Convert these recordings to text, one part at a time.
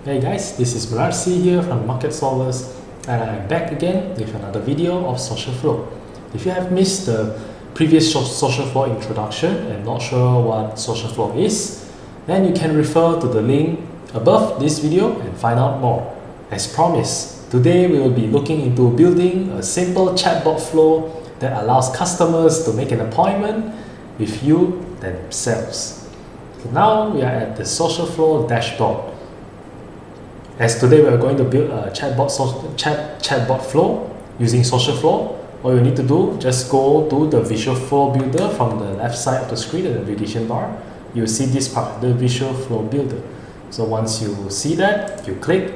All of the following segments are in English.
Hey guys, this is Marcy here from MarketSolvers, and I'm back again with another video of SocialFlow. If you have missed the previous SocialFlow introduction and not sure what SocialFlow is, then you can refer to the link above this video and find out more. As promised, today we will be looking into building a simple chatbot flow that allows customers to make an appointment with you themselves. So now we are at the SocialFlow dashboard. As today we are going to build a chatbot flow using SocialFlow. All you need to do, just go to the Visual Flow Builder from the left side of the screen at the navigation bar. You will see this part, the Visual Flow Builder. So once you see that, you click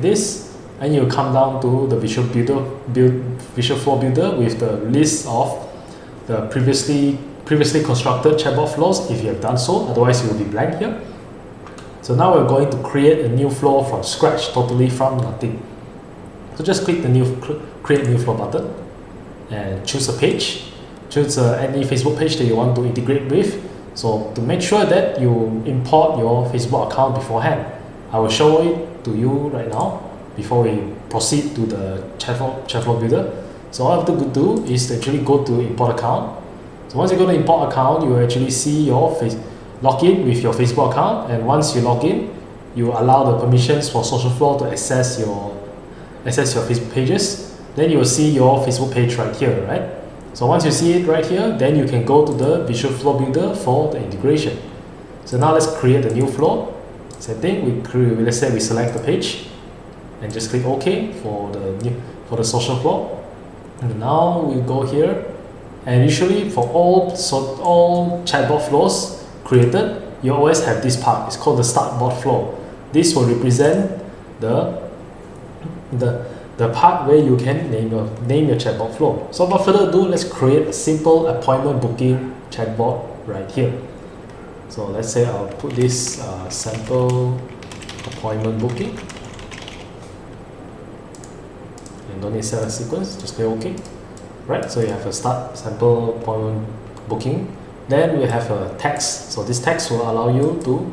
this, and you come down to the Visual Flow Builder with the list of the previously constructed chatbot flows if you have done so. Otherwise, you will be blank here. So now we're going to create a new flow from scratch, totally from nothing. So just click the create new flow button and choose a page. Choose any Facebook page that you want to integrate with. So to make sure that you import your Facebook account beforehand, I will show it to you right now before we proceed to the chatbot builder. So all you have to do is to actually go to import account. So once you go to import account, you will actually see your log in with your Facebook account, and once you log in, you allow the permissions for SocialFlow to access your Facebook pages. Then you will see your Facebook page right here, right? So once you see it right here, then you can go to the Visual Flow Builder for the integration. So now let's create a new flow. Same thing, let's say we select the page and just click OK for the SocialFlow. And now we go here, and usually for all chatbot flows created, you always have this part. It's called the start bot flow. This will represent the part where you can name your chatbot flow. So without further ado, let's create a simple appointment booking chatbot right here. So let's say I'll put this sample appointment booking, and don't need to set a sequence, just click OK. Right, so you have a start sample appointment booking. Then we have a text. So this text will allow you to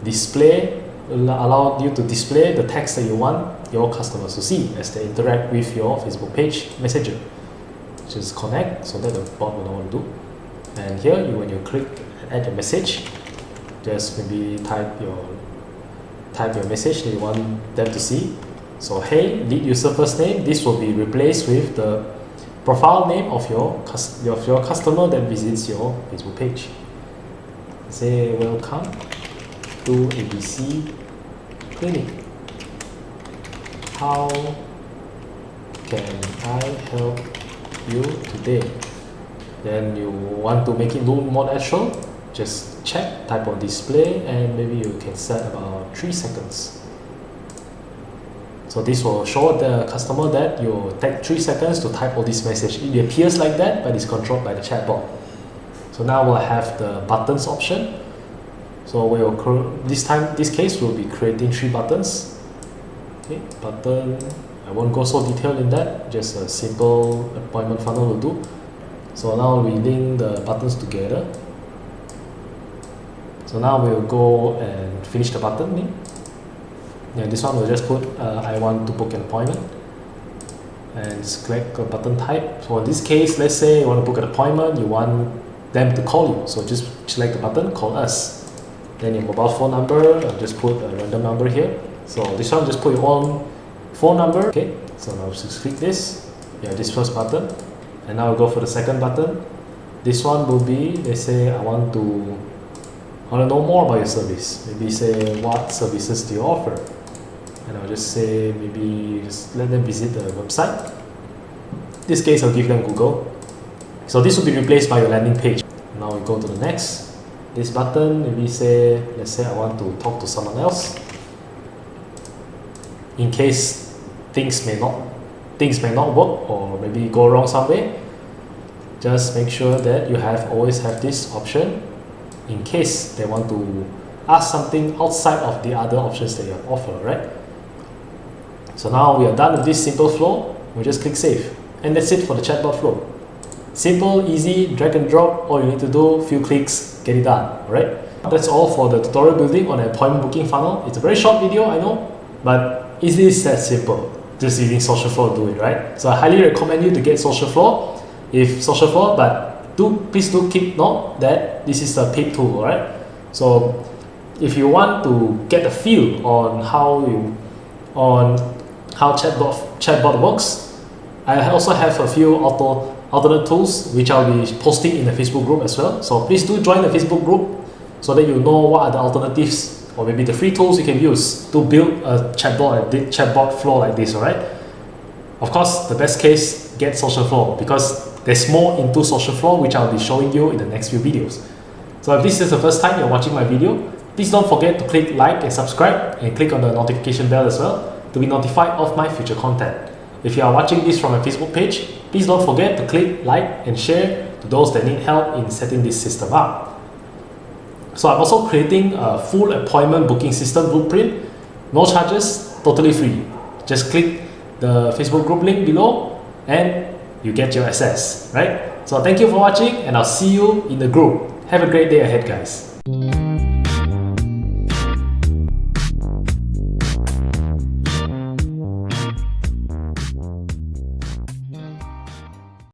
display the text that you want your customers to see as they interact with your Facebook page messenger. Just connect so that the bot will know what to do. And here, when you click add your message, just maybe type your message that you want them to see. So hey, lead user first name. This will be replaced with the profile name of your customer that visits your Facebook page. Say welcome to ABC Clinic. How can I help you today? Then you want to make it look more natural, just check, type on display, and maybe you can set about 3 seconds. So this will show the customer that you take 3 seconds to type all this message. It appears like that, but it's controlled by the chatbot. So now we'll have the buttons option. So this case we'll be creating 3 buttons. Okay, button. I won't go so detailed in that. Just a simple appointment funnel will do. So now we link the buttons together. So now we'll go and finish the button link. Yeah, this one will just put I want to book an appointment, and select a button type. So in this case, let's say you want to book an appointment, you want them to call you. So just select the button, call us. Then your mobile phone number, I'll just put a random number here. So this one, just put your own phone number. Okay, so now just click this. Yeah, this first button, and now I'll go for the second button. This one will be, let's say I want to know more about your service. Maybe say what services do you offer? And I'll just say maybe just let them visit the website. In this case, I'll give them Google. So this will be replaced by your landing page. Now we go to the next. This button, maybe let's say I want to talk to someone else. In case things may not work or maybe go wrong some way, just make sure that you always have this option in case they want to ask something outside of the other options that you have offered, right? So now we are done with this simple flow. We just click save, and that's it for the chatbot flow. Simple, easy, drag and drop. All you need to do, few clicks, get it done, alright? That's all for the tutorial building on an appointment booking funnel. It's a very short video, I know, but it is that simple. Just using SocialFlow to do it, right? So I highly recommend you to get SocialFlow but please do keep note that this is a paid tool, alright? So if you want to get a feel on how chatbot works, I also have a few alternate tools which I'll be posting in the Facebook group as well. So please do join the Facebook group so that you know what are the alternatives or maybe the free tools you can use to build a chatbot flow like this, alright? Of course, the best case, get SocialFlow because there's more into SocialFlow which I'll be showing you in the next few videos. So if this is the first time you're watching my video, please don't forget to click like and subscribe and click on the notification bell as well to be notified of my future content. If you are watching this from my Facebook page, please don't forget to click like and share to those that need help in setting this system up. So I'm also creating a full appointment booking system blueprint, no charges, totally free. Just click the Facebook group link below and you get your access, right? So thank you for watching and I'll see you in the group. Have a great day ahead, guys.